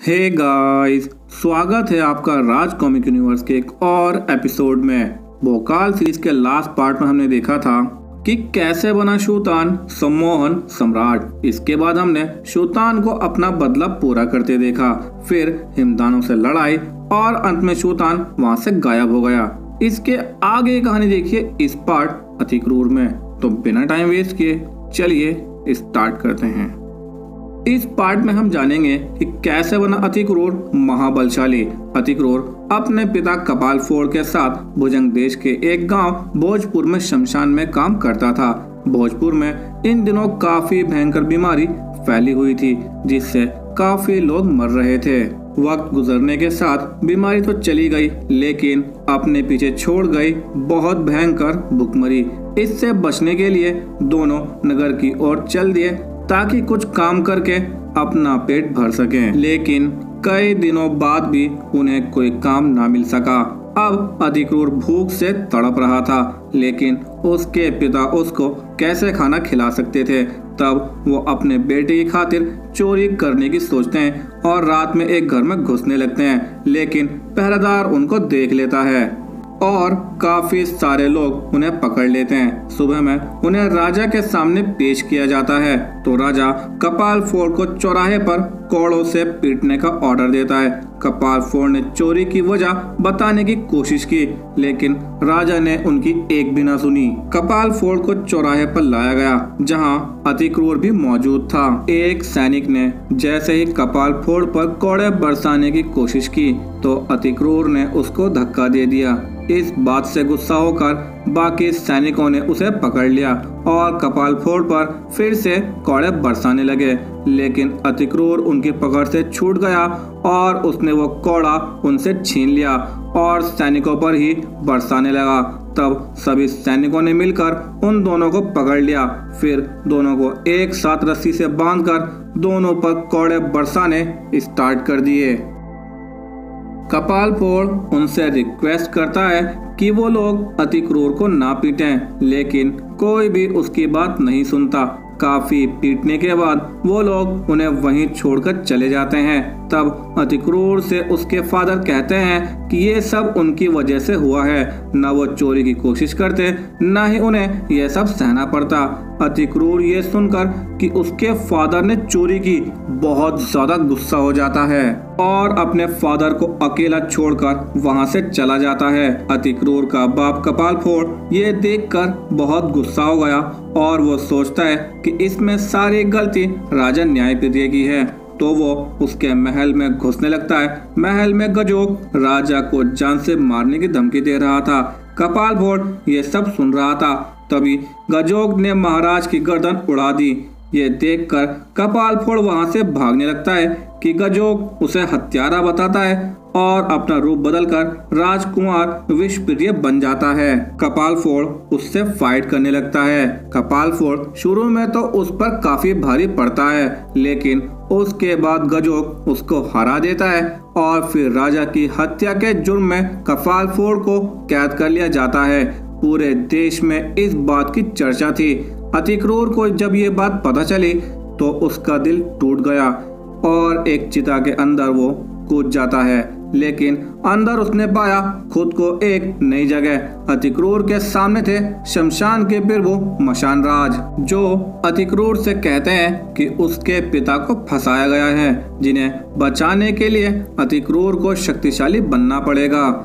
Hey guys, स्वागत है आपका राज कॉमिक यूनिवर्स के एक और एपिसोड में। भोकाल सीरीज के लास्ट पार्ट में हमने देखा था कि कैसे बना शूतान सम्मोहन सम्राट। इसके बाद हमने शूतान को अपना बदला पूरा करते देखा, फिर हिमदानों से लड़ाई और अंत में शूतान वहां से गायब हो गया। इसके आगे की कहानी देखिए इस पार्ट अतिक्रूर में। तो बिना टाइम वेस्ट किए चलिए स्टार्ट करते हैं। इस पार्ट में हम जानेंगे कि कैसे बना अतिक्रूर महाबलशाली। अतिक्रूर अपने पिता कपाल फोड़ के साथ भुजंग देश के एक गांव भोजपुर में शमशान में काम करता था। भोजपुर में इन दिनों काफी भयंकर बीमारी फैली हुई थी, जिससे काफी लोग मर रहे थे। वक्त गुजरने के साथ बीमारी तो चली गई, लेकिन अपने पीछे छोड़ गई बहुत भयंकर भुखमरी। इससे बचने के लिए दोनों नगर की ओर चल दिए ताकि कुछ काम करके अपना पेट भर सकें। लेकिन कई दिनों बाद भी उन्हें कोई काम ना मिल सका। अब अतिक्रूर भूख से तड़प रहा था, लेकिन उसके पिता उसको कैसे खाना खिला सकते थे। तब वो अपने बेटे की खातिर चोरी करने की सोचते हैं और रात में एक घर में घुसने लगते हैं, लेकिन पहरेदार उनको देख लेता है और काफी सारे लोग उन्हें पकड़ लेते हैं। सुबह में उन्हें राजा के सामने पेश किया जाता है तो राजा कपाल फोड़ को चौराहे पर कोड़ों से पीटने का ऑर्डर देता है। कपाल फोड़ ने चोरी की वजह बताने की कोशिश की, लेकिन राजा ने उनकी एक भी ना सुनी। कपाल फोड़ को चौराहे पर लाया गया, जहां अतिक्रूर भी मौजूद था। एक सैनिक ने जैसे ही कपाल फोड़ पर कोड़े बरसाने की कोशिश की तो अतिक्रूर ने उसको धक्का दे दिया। इस बात से गुस्सा होकर बाकी सैनिकों ने उसे पकड़ लिया और कपाल फोड़ पर फिर से कोड़े बरसाने लगे, लेकिन अतिक्रूर उनकी पकड़ से छूट गया और उसने वो कोड़ा उनसे छीन लिया और सैनिकों पर ही बरसाने लगा। तब सभी सैनिकों ने मिलकर उन दोनों को पकड़ लिया, फिर दोनों को एक साथ रस्सी से बांधकर दोनों पर कोड़े बरसाने स्टार्ट कर दिए। कपाल फोड़ उनसे रिक्वेस्ट करता है कि वो लोग अतिक्रूर को ना पीटें, लेकिन कोई भी उसकी बात नहीं सुनता। काफी पीटने के बाद वो लोग उन्हें वहीं छोड़कर चले जाते हैं। तब अतिक्रूर से उसके फादर कहते हैं कि ये सब उनकी वजह से हुआ है, न वो चोरी की कोशिश करते न ही उन्हें यह सब सहना पड़ता। अतिक्रूर ये सुनकर कि उसके फादर ने चोरी की बहुत ज्यादा गुस्सा हो जाता है और अपने फादर को अकेला छोड़कर वहां से चला जाता है। अतिक्रूर का बाप कपाल फोड़ ये देखकर बहुत गुस्सा हो गया और वो सोचता है कि इसमें सारी गलती राजा न्यायप्रिय की है, तो वो उसके महल में घुसने लगता है। महल में गजोग राजा को जान से मारने की धमकी दे रहा था। कपाल फोड़ ये सब सुन रहा था। तभी गजोग ने महाराज की गर्दन उड़ा दी। ये देखकर कपाल फोड़ वहां से भागने लगता है कि गजोग उसे हत्यारा बताता है और अपना रूप बदलकर राजकुमार विषप्रिय बन जाता है। कपाल फोड़ उससे फाइट करने लगता है। कपाल फोड़ शुरू में तो उस पर काफी भारी पड़ता है, लेकिन उसके बाद गजोग उसको हरा देता है और फिर राजा की हत्या के जुर्म में कपाल फोड़ को कैद कर लिया जाता है। पूरे देश में इस बात की चर्चा थी। अतिक्रूर को जब ये बात पता चली तो उसका दिल टूट गया और एक चिता के अंदर वो कूद जाता है, लेकिन अंदर उसने पाया खुद को एक नई जगह। अतिक्रूर के सामने थे शमशान के प्रभु मशान राज, जो अतिक्रूर से कहते हैं कि उसके पिता को फंसाया गया है, जिन्हें बचाने के लिए अतिक्रूर को शक्तिशाली बनना पड़ेगा।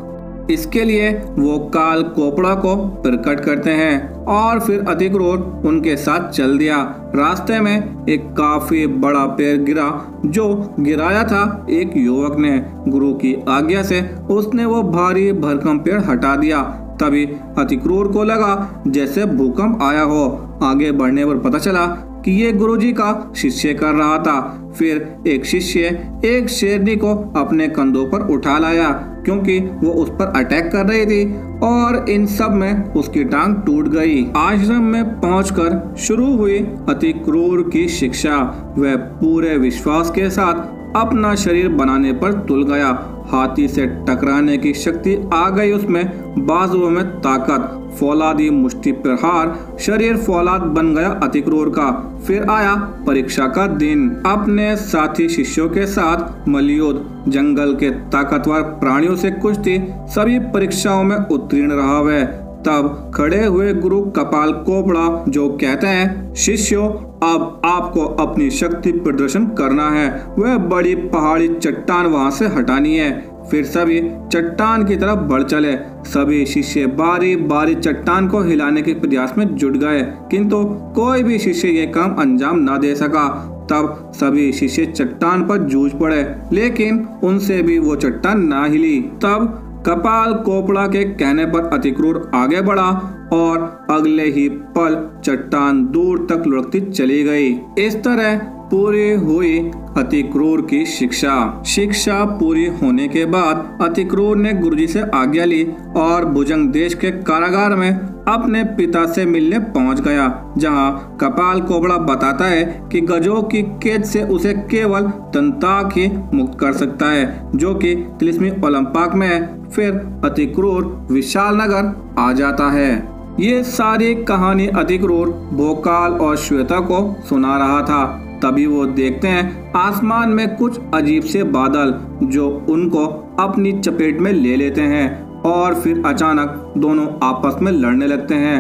इसके लिए वो काल कोपड़ा को प्रकट करते हैं और फिर अतिक्रूर उनके साथ चल दिया। रास्ते में एक काफी बड़ा पेड़ गिरा, जो गिराया था एक युवक ने। गुरु की आज्ञा से उसने वो भारी भरकम पेड़ हटा दिया। तभी अतिक्रूर को लगा जैसे भूकंप आया हो। आगे बढ़ने पर पता चला कि ये गुरुजी का शिष्य कर रहा था। फिर एक शिष्य एक शेरनी को अपने कंधों पर उठा लाया, क्योंकि वो उस पर अटैक कर रही थी और इन सब में उसकी टांग टूट गई। आश्रम में पहुंचकर शुरू हुई अति क्रूर की शिक्षा। वह पूरे विश्वास के साथ अपना शरीर बनाने पर तुल गया। हाथी से टकराने की शक्ति आ गई उसमें, बाजुओं में ताकत, फौलादी मुष्टि प्रहार, शरीर फौलाद बन गया अति क्रूर का। फिर आया परीक्षा का दिन। अपने साथी शिष्यों के साथ मल्लयुद्ध, जंगल के ताकतवर प्राणियों से कुश्ती, सभी परीक्षाओं में उत्तीर्ण रहा वह। तब खड़े हुए गुरु कपाल कोपड़ा जो कहते हैं, शिष्यों अब आपको अपनी शक्ति प्रदर्शन करना है। वह बड़ी पहाड़ी चट्टान वहां से हटानी है। फिर सभी चट्टान की तरफ बढ़ चले। सभी शिष्य बारी बारी चट्टान को हिलाने के प्रयास में जुट गए, किंतु कोई भी शिष्य ये काम अंजाम न दे सका। तब सभी शिष्य चट्टान पर जूझ पड़े, लेकिन उनसे भी वो चट्टान न हिली। तब कपाल कोपड़ा के कहने पर अति क्रूर आगे बढ़ा और अगले ही पल चट्टान दूर तक लुढ़कती चली गई। इस तरह पूरी हुई अति क्रूर की शिक्षा पूरी होने के बाद अति क्रूर ने गुरुजी से आज्ञा ली और भुजंग देश के कारागार में अपने पिता से मिलने पहुंच गया, जहां कपाल कोबड़ा बताता है कि गजों की कैद से उसे केवल दंताक ही मुक्त कर सकता है, जो कि तिलिस्मी ओलंपाक में है। फिर अति क्रूर विशाल नगर आ जाता है। ये सारी कहानी अति क्रूर भोकाल और श्वेता को सुना रहा था। तभी वो देखते हैं आसमान में कुछ अजीब से बादल जो उनको अपनी चपेट में ले लेते हैं और फिर अचानक दोनों आपस में लड़ने लगते हैं।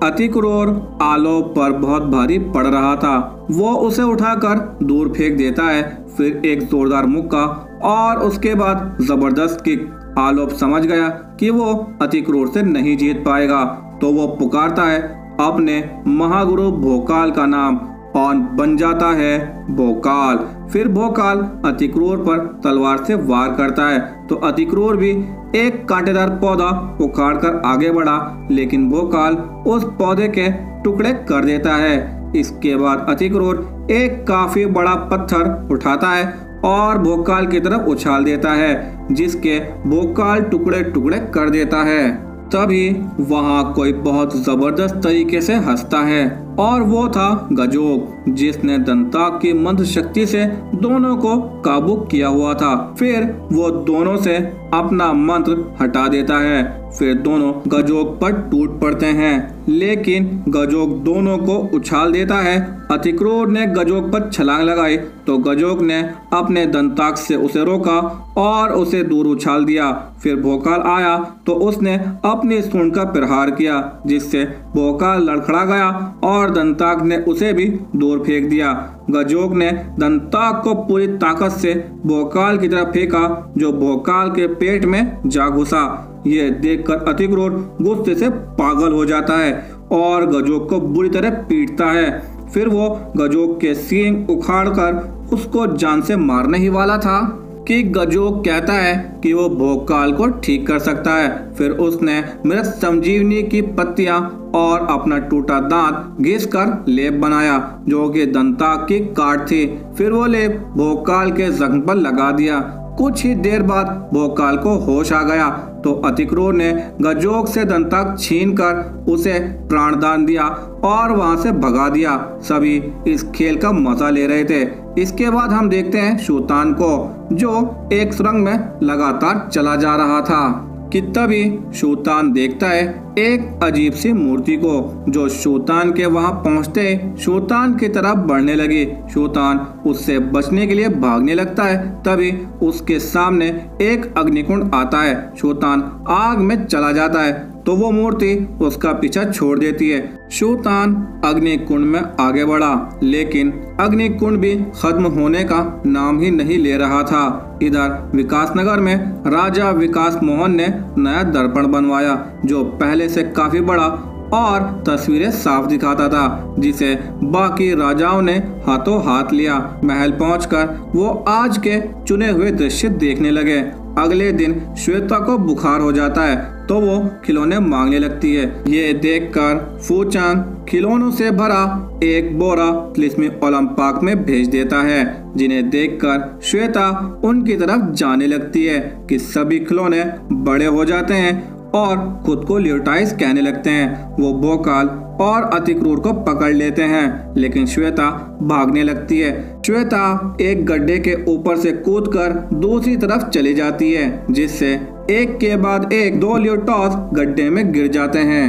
अति क्रूर आलो पर बहुत भारी पड़ रहा था। वो उसे उठाकर दूर फेंक देता है। फिर एक जोरदार मुक्का और उसके बाद जबरदस्त किक। आलोप समझ गया कि वो अति क्रूर से नहीं जीत पाएगा, तो वो पुकारता है अपने महागुरु भोकाल का नाम और बन जाता है भोकाल। फिर भोकाल अति क्रूर पर तलवार से वार करता है, तो अति क्रूर भी एक कांटेदार पौधा उखाड़कर आगे बढ़ा, लेकिन भोकाल उस पौधे के टुकड़े कर देता है। इसके बाद अति क्रूर एक काफी बड़ा पत्थर उठाता है और भोकाल की तरफ उछाल देता है, जिसके भोकाल टुकड़े टुकड़े कर देता है। तभी वहाँ कोई बहुत जबरदस्त तरीके से हंसता है और वो था गजोग, जिसने दंताक की मंत्र शक्ति से दोनों को काबू किया हुआ था। फिर वो दोनों से अपना मंत्र हटा देता है। फिर दोनों गजोग पर टूट पड़ते हैं, लेकिन गजोग दोनों को उछाल देता है। अति क्रूर ने गजोग पर छलांग लगाई, तो गजोग ने अपने दंताक से उसे रोका और उसे दूर उछाल दिया। फिर भोकाल आया तो उसने अपनी सूंड का प्रहार किया, जिससे भोकाल लड़खड़ा गया और दंताक ने उसे भी दूर फेंक दिया। गजोग ने दंताक को पूरी ताकत से भोकाल की तरफ फेंका, जो भोकाल के पेट में जा घुसा। ये देखकर अति क्रूर गुस्से से पागल हो जाता है और गजोग को बुरी तरह पीटता है। फिर वो गजोग के सींग उखाड़कर उसको जान से मारने ही वाला था कि गजोग कहता है कि वो भोकाल को ठीक कर सकता है। फिर उसने मृत संजीवनी की पत्तियां और अपना टूटा दांत घिस कर लेप बनाया, जो कि दंताक की काट थी। फिर वो लेप भोकाल के जख्म पर लगा दिया। कुछ ही देर बाद भोकाल को होश आ गया, तो अति क्रूर ने गजोग से दंताक छीनकर उसे प्राणदान दिया और वहां से भगा दिया। सभी इस खेल का मजा ले रहे थे। इसके बाद हम देखते हैं शूतान को, जो एक सुरंग में लगातार चला जा रहा था कि तभी शूतान देखता है एक अजीब सी मूर्ति को, जो शूतान के वहां पहुंचते शूतान की तरफ बढ़ने लगी। शूतान उससे बचने के लिए भागने लगता है। तभी उसके सामने एक अग्निकुंड आता है। शूतान आग में चला जाता है, तो वो मूर्ति उसका पीछा छोड़ देती है। शूतान अग्निकुंड में आगे बढ़ा, लेकिन अग्निकुंड भी खत्म होने का नाम ही नहीं ले रहा था। इधर विकासनगर में राजा विकास मोहन ने नया दर्पण बनवाया, जो पहले से काफी बड़ा और तस्वीरें साफ दिखाता था, जिसे बाकी राजाओं ने हाथों हाथ लिया। महल पहुंचकर वो आज के चुने हुए दृश्य देखने लगे। अगले दिन श्वेता को बुखार हो जाता है, तो वो खिलौने मांगने लगती है। ये देखकर फूचांग खिलौनों से भरा एक बोरा तिलिस्मी ओलंपाक में भेज देता है, जिन्हें देखकर श्वेता उनकी तरफ जाने लगती है कि सभी खिलौने बड़े हो जाते हैं और खुद को ल्यूटाइज कहने लगते हैं। वो भोकाल और अतिक्रूर को पकड़ लेते हैं, लेकिन श्वेता भागने लगती है। श्वेता एक गड्ढे के ऊपर से कूदकर दूसरी तरफ चली जाती है, जिससे एक के बाद एक 2 ल्यूटॉस गड्ढे में गिर जाते हैं।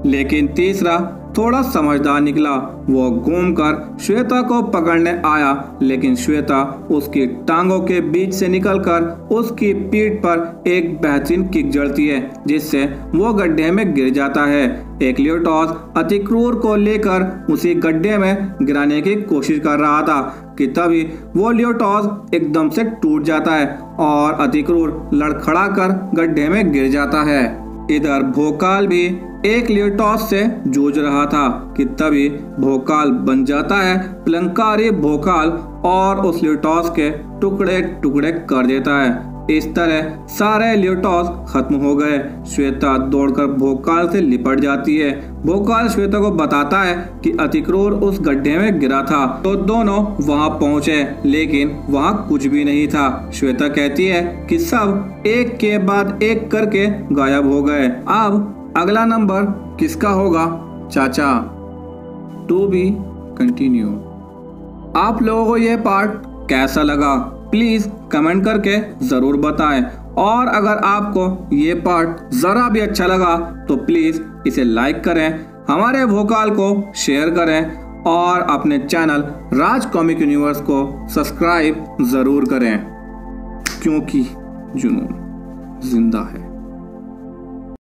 लेकिन तीसरा थोड़ा समझदार निकला। वो घूमकर श्वेता को पकड़ने आया, लेकिन श्वेता उसकी टांगों के बीच से निकलकर उसकी पीठ पर एक बेहतरीन किक जड़ती है, जिससे वो गड्ढे में गिर जाता है। एक ल्यूटॉस अतिक्रूर को लेकर उसी गड्ढे में गिराने की कोशिश कर रहा था कि तभी वो ल्यूटॉस एकदम से टूट जाता है और अतिक्रूर लड़खड़ाकर गड्ढे में गिर जाता है। इधर भोकाल भी एक ल्यूटॉस से जूझ रहा था कि तभी भोकाल बन जाता है प्लंकारी भोकाल और उस ल्यूटॉस के टुकड़े टुकड़े कर देता है। इस तरह सारे ल्यूटॉस खत्म हो गए। श्वेता दौड़कर भोकाल से लिपट जाती है। भोकाल श्वेता को बताता है कि अतिक्रूर उस गड्ढे में गिरा था, तो दोनों वहां पहुंचे, लेकिन वहां कुछ भी नहीं था। श्वेता कहती है कि सब एक के बाद एक करके गायब हो गए। अब अगला नंबर किसका होगा चाचा? To be continue. आप लोगों को यह पार्ट कैसा लगा प्लीज कमेंट करके जरूर बताएं, और अगर आपको ये पार्ट जरा भी अच्छा लगा तो प्लीज इसे लाइक करें, हमारे भोकाल को शेयर करें और अपने चैनल राज कॉमिक यूनिवर्स को सब्सक्राइब जरूर करें, क्योंकि जुनून जिंदा है।